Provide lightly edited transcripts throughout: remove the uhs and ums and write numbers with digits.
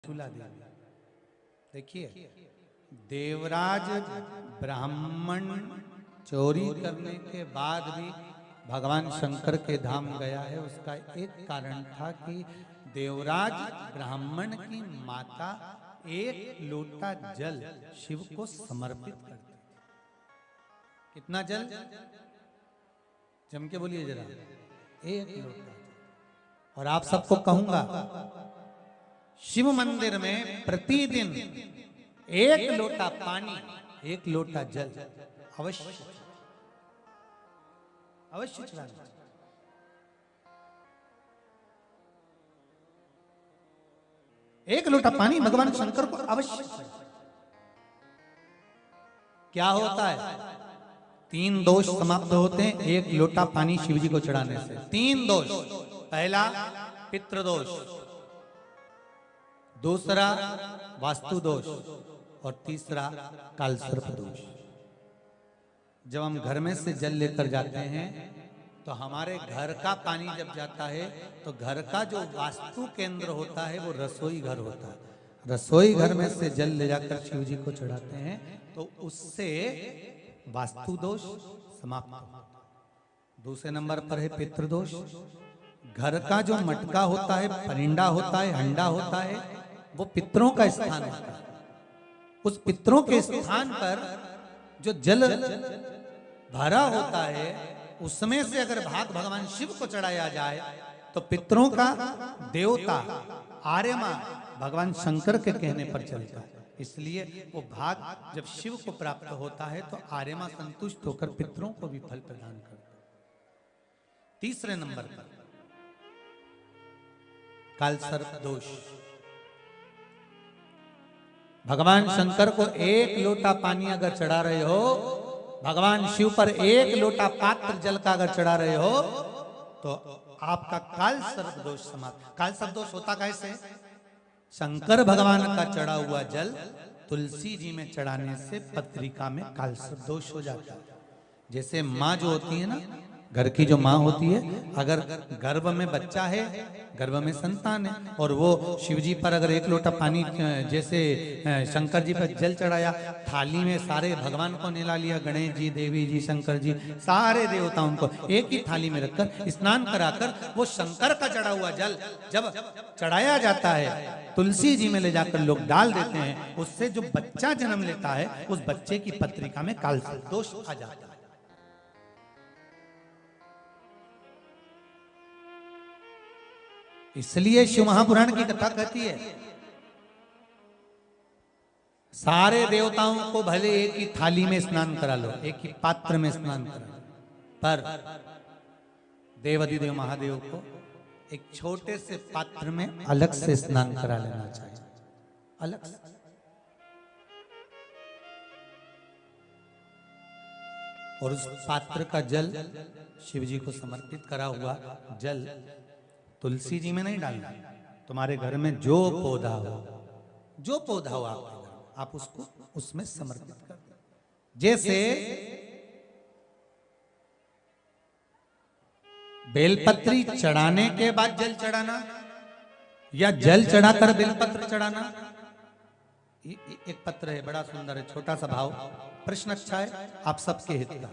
चूला देवी। देखिए, देवराज ब्राह्मण चोरी करने के बाद भी भगवान शंकर के धाम गया है। उसका एक कारण था कि देवराज ब्राह्मण की माता एक लोटा जल शिव को समर्पित करती थी। कितना जल? जम के बोलिए जरा। एक लोटा। और आप सबको कहूंगा, शिव मंदिर में प्रतिदिन एक लोटा पानी, एक लोटा जल अवश्य अवश्य चढ़ाना। एक लोटा पानी भगवान शंकर को अवश्य। क्या होता है? 3 दोष समाप्त होते हैं एक लोटा पानी शिव जी को चढ़ाने से। 3 दोष। पहला पितृदोष, दूसरा वास्तु दोष और तीसरा कालसर्प दोष। जब हम घर में से जल लेकर जाते हैं तो हमारे घर का पानी जब जाता है तो घर का जो वास्तु केंद्र होता है वो रसोई घर होता है। रसोई घर में से जल ले जाकर शिव जी को चढ़ाते हैं तो उससे वास्तु दोष समाप्त होता है। दूसरे नंबर पर है पितृदोष। घर का जो मटका होता है, परिंडा होता है, हंडा होता है, वो पितरों का स्थान होता है। उस पितरों के स्थान पर जो जल भरा होता है उसमें से अगर भाग भगवान शिव को चढ़ाया जाए तो पितरों का देवता आर्यमा भगवान शंकर के कहने पर चलता है। इसलिए वो भाग जब शिव को प्राप्त होता है तो आर्यमा संतुष्ट होकर पितरों को भी फल प्रदान करता है। तीसरे नंबर पर कालसर्प दोष। भगवान शंकर को एक लोटा पानी अगर चढ़ा रहे हो, भगवान शिव पर एक लोटा पात्र जल का अगर चढ़ा रहे हो तो आपका कालसर्प दोष समाप्त। कालसर्प दोष होता कैसे? शंकर भगवान का चढ़ा हुआ जल तुलसी जी में चढ़ाने से पत्रिका में कालसर्प दोष हो जाता है। जैसे माँ जो होती है ना, घर की जो माँ होती है, अगर गर्भ में बच्चा है, गर्भ में संतान है, और वो शिव जी पर अगर एक लोटा पानी जैसे शंकर जी पर जल चढ़ाया, थाली में सारे भगवान को निला लिया, गणेश जी, देवी जी, शंकर जी, सारे देवताओं को एक ही थाली में रखकर स्नान कराकर वो शंकर का चढ़ा हुआ जल जब चढ़ाया जाता है तुलसी जी में ले जाकर लोग डाल देते हैं, उससे जो बच्चा जन्म लेता है उस बच्चे की पत्रिका में कालसर्प दोष आ जाता है। इसलिए शिव महापुराण की कथा कहती है सारे देवताओं को भले एक ही थाली में स्नान करा लो, एक ही पात्र में स्नान करा लो, पर देवाधिदेव महादेव को एक छोटे से पात्र में अलग से स्नान करा लेना चाहिए, अलग से। और उस पात्र का जल शिव जी को समर्पित करा हुआ जल तुलसी जी में नहीं डालना। तुम्हारे घर में जो पौधा हो, जो पौधा हो आपके घर, आप उसको उसमें समर्पित कर दो। जैसे बेलपत्री चढ़ाने के बाद जल चढ़ाना या जल चढ़ाकर बेलपत्र चढ़ाना। एक पत्र है, बड़ा सुंदर है, छोटा सा भाव, प्रश्न अच्छा है, आप सबके हित का।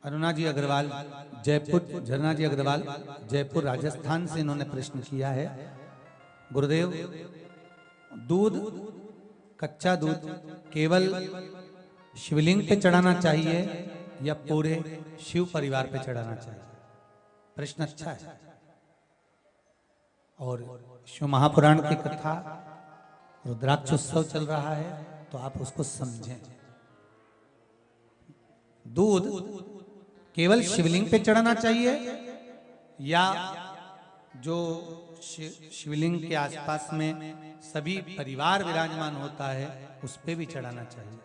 अरुणा जी अग्रवाल जयपुर, झरना जी अग्रवाल जयपुर राजस्थान से इन्होंने प्रश्न किया है, गुरुदेव दूध, कच्चा दूध केवल शिवलिंग पे चढ़ाना चाहिए या पूरे शिव परिवार पे चढ़ाना चाहिए? प्रश्न अच्छा है। और शिव महापुराण की कथा रुद्राक्ष उत्सव चल रहा है तो आप उसको समझें। दूध केवल शिवलिंग पे चढ़ाना चाहिए या जो शिवलिंग के आसपास में सभी परिवार विराजमान होता है उस पे भी चढ़ाना चाहिए?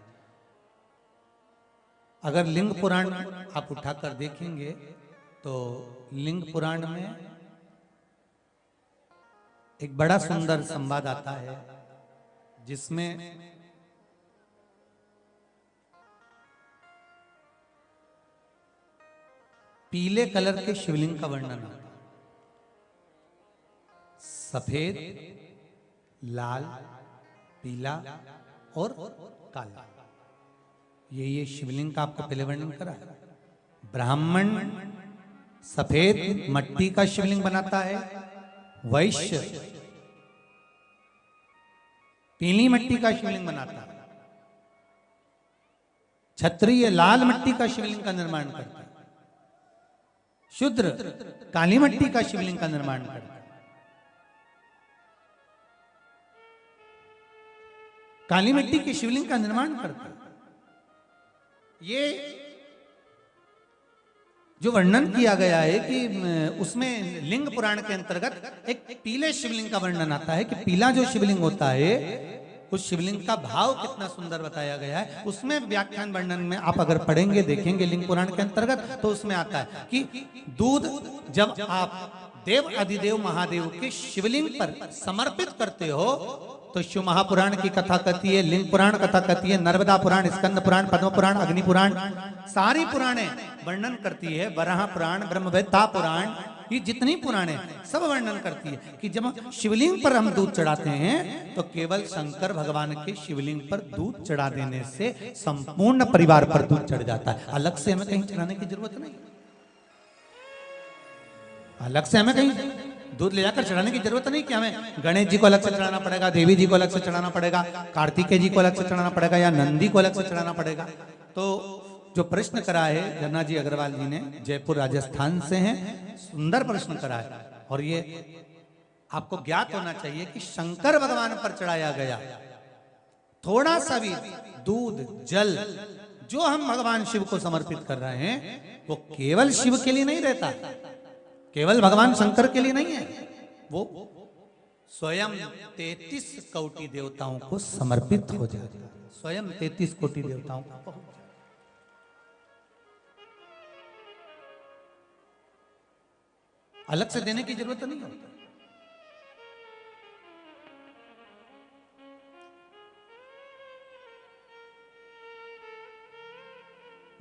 अगर लिंग पुराण आप उठाकर देखेंगे तो लिंग पुराण में एक बड़ा सुंदर संवाद आता है जिसमें पीले कलर के शिवलिंग का वर्णन आता है। सफेद, लाल, पीला और काला, ये शिवलिंग का आपको पहले वर्णन करा। ब्राह्मण सफेद मट्टी का शिवलिंग बनाता है, वैश्य पीली मट्टी का शिवलिंग बनाता है, क्षत्रिय लाल मट्टी का शिवलिंग का निर्माण करता है, शूद्र काली मट्टी का शिवलिंग का निर्माण करता है। काली मिट्टी के शिवलिंग का निर्माण करता है। ये जो वर्णन किया गया है कि उसमें लिंग पुराण के अंतर्गत एक पीले शिवलिंग का वर्णन आता है कि पीला जो शिवलिंग होता है उस शिवलिंग का भाव कितना सुंदर बताया गया है। उसमें व्याख्यान वर्णन में आप अगर पढ़ेंगे देखेंगे लिंग पुराण के अंतर्गत तो उसमें आता है कि दूध जब आप देव अधिदेव महादेव के शिवलिंग पर समर्पित करते हो तो शिव महापुराण की कथा कहती है, लिंग पुराण कथा कहती है, नर्मदा पुराण, स्कंद पुराण, पद्म पुराण, अग्नि पुराण, सारी पुराणे वर्णन करती है। वराह पुराण, ब्रह्मवेत्ता पुराण, ये जितनी पुराणे सब वर्णन करती है कि जब शिवलिंग पर हम दूध चढ़ाते हैं तो केवल शंकर भगवान के शिवलिंग पर दूध चढ़ा देने से संपूर्ण परिवार पर दूध चढ़ जाता है। अलग से हमें कहीं चढ़ाने की जरूरत नहीं, अलग से हमें कहीं दूध ले जाकर चढ़ाने की जरूरत नहीं कि हमें गणेश जी को अलग से चढ़ाना पड़ेगा, देवी जी को अलग से चढ़ाना पड़ेगा, कार्तिकेय जी को अलग से चढ़ाना पड़ेगा या नंदी को अलग से चढ़ाना पड़ेगा। तो जो प्रश्न करा है जन्ना जी अग्रवाल जी ने, जयपुर राजस्थान से हैं, सुंदर प्रश्न करा है। और ये आपको ज्ञात होना चाहिए कि शंकर भगवान पर चढ़ाया गया थोड़ा सा भी दूध जल जो हम भगवान शिव को समर्पित कर रहे हैं वो केवल शिव के लिए नहीं रहता, केवल भगवान शंकर के लिए नहीं है, वो स्वयं 33 कोटि देवताओं को समर्पित हो जाता है। स्वयं 33 कोटि देवताओं को अलग से देने की जरूरत नहीं होती।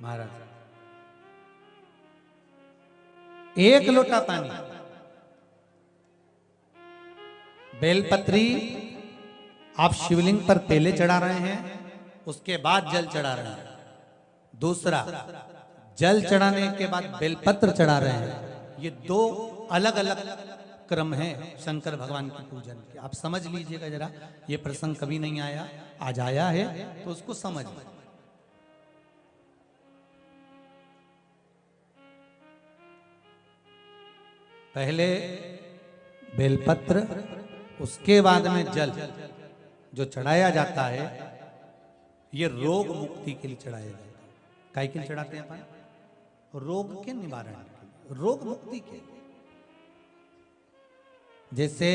महाराज एक लोटा पानी, बेलपत्री आप शिवलिंग पर पहले चढ़ा रहे हैं, उसके बाद जल चढ़ा रहे हैं। दूसरा, जल चढ़ाने के बाद बेलपत्र चढ़ा रहे हैं। ये दो अलग अलग क्रम है शंकर भगवान के पूजन के। आप समझ लीजिएगा जरा, ये प्रसंग कभी नहीं आया, आज आया है तो उसको समझ लीजिए। पहले बेलपत्र, उसके बाद में जल जो चढ़ाया जाता है ये रोग मुक्ति के लिए चढ़ाया जाता है। काय के लिए चढ़ाते हैं अपन? रोग के निवारण के लिए, रोग मुक्ति के लिए। जैसे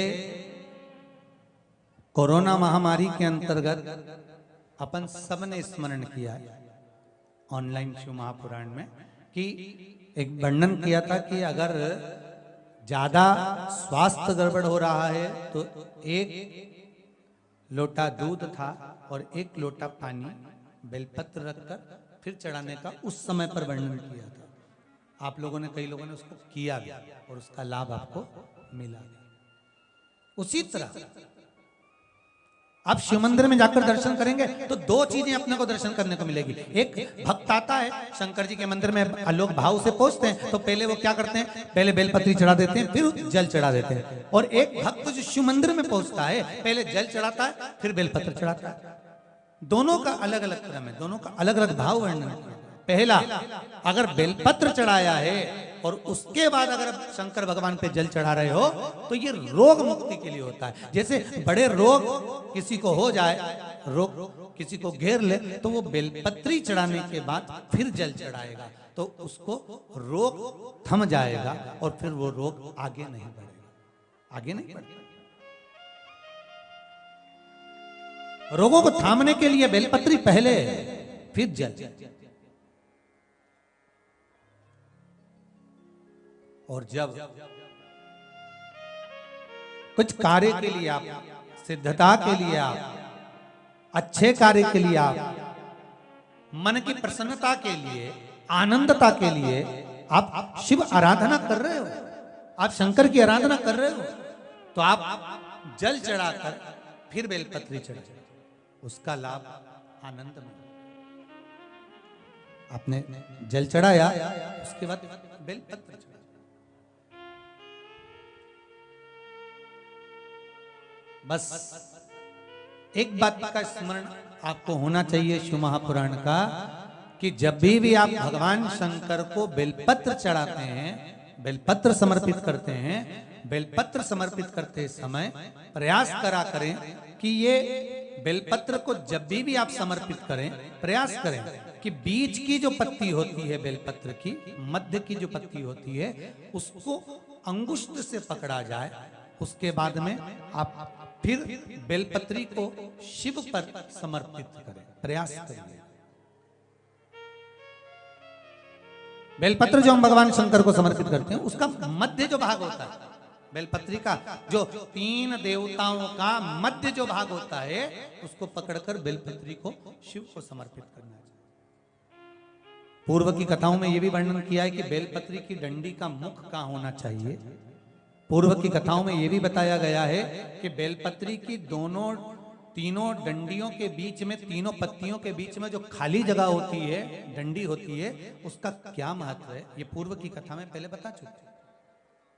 कोरोना महामारी के अंतर्गत अपन सबने स्मरण किया ऑनलाइन शिव महापुराण में कि एक वर्णन किया था कि अगर ज्यादा स्वास्थ्य गड़बड़ हो रहा है तो एक लोटा दूध था और एक लोटा पानी बेलपत्र रखकर फिर चढ़ाने का उस समय पर वर्णन किया था। आप लोगों ने, कई लोगों ने उसको किया भी और उसका लाभ आपको मिला। उसी तरह आप शिव मंदिर में जाकर दर्शन करेंगे तो दो चीजें अपने को दर्शन करने को मिलेगी। एक भक्त आता है शंकर जी के मंदिर में, आलोक भाव से पहुंचते हैं तो पहले वो क्या करते हैं, पहले बेलपत्री चढ़ा देते हैं फिर जल चढ़ा देते हैं। और एक भक्त जो शिव मंदिर में पहुंचता है पहले जल चढ़ाता है फिर बेलपत्र चढ़ाता है। दोनों का अलग अलग क्रम है, दोनों का अलग अलग भाव वर्णन है। पहला, अगर बेलपत्र चढ़ाया है और उसके बाद अगर शंकर भगवान पे जल चढ़ा रहे हो तो ये रोग मुक्ति के लिए होता है। जैसे बड़े रोग किसी को हो जाए, रोग किसी को घेर ले तो वो बेलपत्री चढ़ाने के बाद फिर जल चढ़ाएगा तो उसको रोग थम जाएगा और फिर वो रोग आगे नहीं बढ़ेगा, आगे नहीं बढ़ेगा। रोगों को थामने के लिए बेलपत्री पहले फिर जल। और जब कुछ कार्य के लिए आप, सिद्धता के लिए आप, अच्छे कार्य के लिए आप, मन की प्रसन्नता के लिए, आनंदता के लिए आप शिव आराधना कर रहे हो, आप शंकर की आराधना कर रहे हो, तो आप जल चढ़ाकर फिर बेलपत्री चढ़ाए, उसका लाभ आनंद में। आपने जल चढ़ाया, उसके बाद बेलपत्र चढ़ाया। बस एक बात का स्मरण आपको होना चाहिए शिव महापुराण का, कि जब भी आप भगवान शंकर को बेलपत्र चढ़ाते हैं, बेलपत्र समर्पित करते हैं, बेलपत्र समर्पित करते समय प्रयास करा करें कि ये बेलपत्र को जब भी आप समर्पित करें, प्रयास करें कि बीच की जो पत्ती होती है बेलपत्र की, मध्य की जो पत्ती होती है, उसको अंगुष्ठ से पकड़ा जाए। उसके बाद में आप फिर बेलपत्री को शिव पर समर्पित करें, प्रयास करिए। बेलपत्र जो हम भगवान शंकर को समर्पित करते हैं, उसका मध्य जो भाग होता है बेलपत्री का, जो 3 देवताओं का मध्य जो भाग होता है, उसको पकड़कर बेलपत्री को शिव को समर्पित करना चाहिए। पूर्व की कथाओं में यह भी वर्णन किया है कि बेलपत्री की डंडी का मुख कहां होना चाहिए। पूर्व की कथाओं में यह भी बताया गया है कि बेलपत्री की तीनों डंडियों के बीच में, तीनों पत्तियों के बीच में जो खाली जगह होती है, डंडी होती है, उसका क्या महत्व है, ये पूर्व की कथा में पहले बता चुके।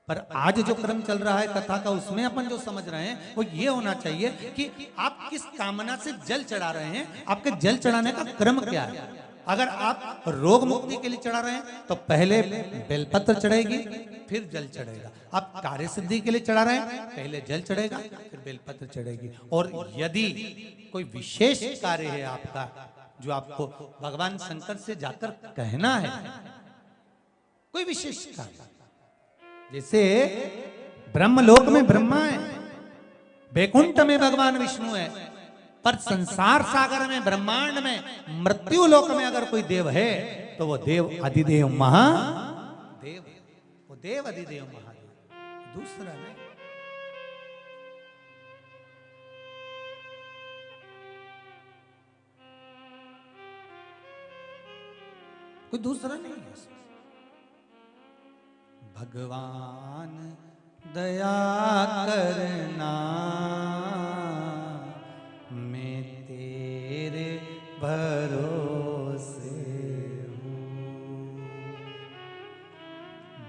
पर आज जो क्रम चल रहा है कथा का, उसमें अपन जो समझ रहे हैं वो ये होना चाहिए कि आप किस कामना से जल चढ़ा रहे हैं, आपके जल चढ़ाने का क्रम क्या है। अगर आप रोग मुक्ति के लिए चढ़ा रहे हैं तो पहले बेलपत्र चढ़ेगी, फिर जल चढ़ेगा। आप कार्य सिद्धि के लिए चढ़ा रहे हैं, पहले जल चढ़ेगा, फिर बेलपत्र चढ़ेगी। और यदि कोई विशेष कार्य है आपका, जो आपको भगवान शंकर से जाकर कहना है, कोई विशेष कार्य, जैसे ब्रह्मलोक में ब्रह्मा है, बैकुंठ में भगवान विष्णु है, पर संसार सागर में, ब्रह्मांड में, मृत्यु लोक में अगर कोई देव है तो वो देव अधिदेव महादेव, वो देव अधिदेव महादेव, दूसरा नहीं। कोई दूसरा नहीं है। भगवान दया करना, मैं तेरे भरोसे हूँ।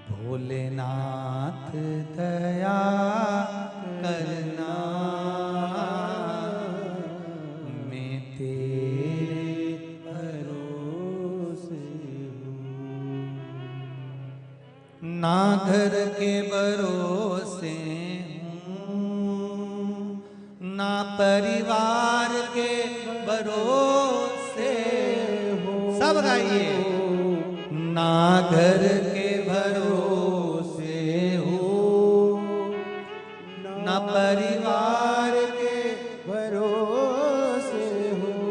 भोलेनाथ दया करना, मैं तेरे भरोसे हूँ। ना घर के भरोसे हूँ, ना परिवार के भरोसे हूँ। सब गाइए। ना घर के भरोसे हूँ, ना परिवार के भरोसे हूँ।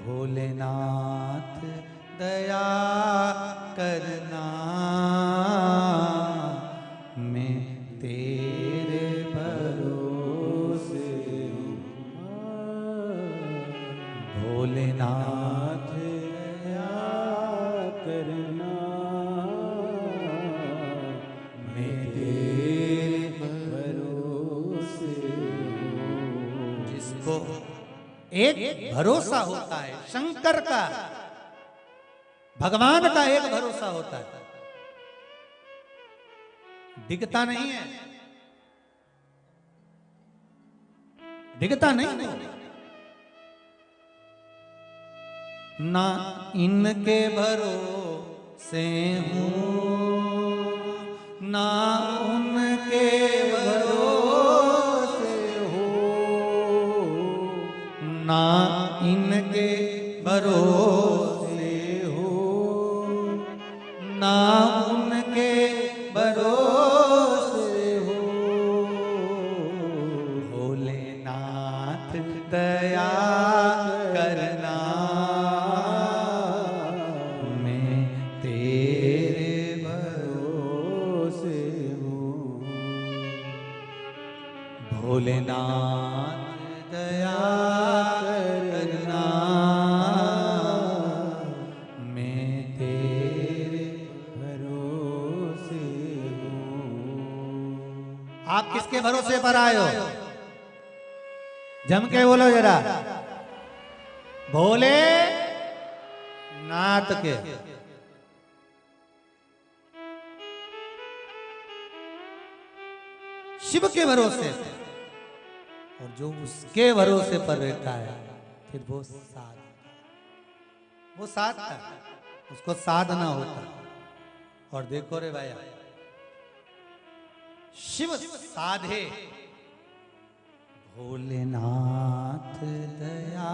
भोलेनाथ दया करना, मैं तेरे भरोसे हूँ। भोलेनाथ दया करना, मैं तेरे भरोसे हूँ। जिसको एक भरोसा होता है शंकर का, भगवान का एक भरोसा होता है, दिखता नहीं है, दिखता नहीं है। ना इनके भरोसे हूँ, ना उनके भरोसे हूँ, ना इनके भरोसे हूँ, ना उनके भरोसे हूँ। भोलेनाथ दया करना, मैं तेरे भोलेनाथ दया करना, मैं तेरे भरोसे हूँ। आप किसके भरोसे पर आए हो? जम के बोलो जरा। भोले नाथ के। शिव के भरोसे, और जो उसके भरोसे पर रहता है फिर वो साधता है, उसको साधना होता। और देखो रे भाई, शिव साधे भोलेनाथ दया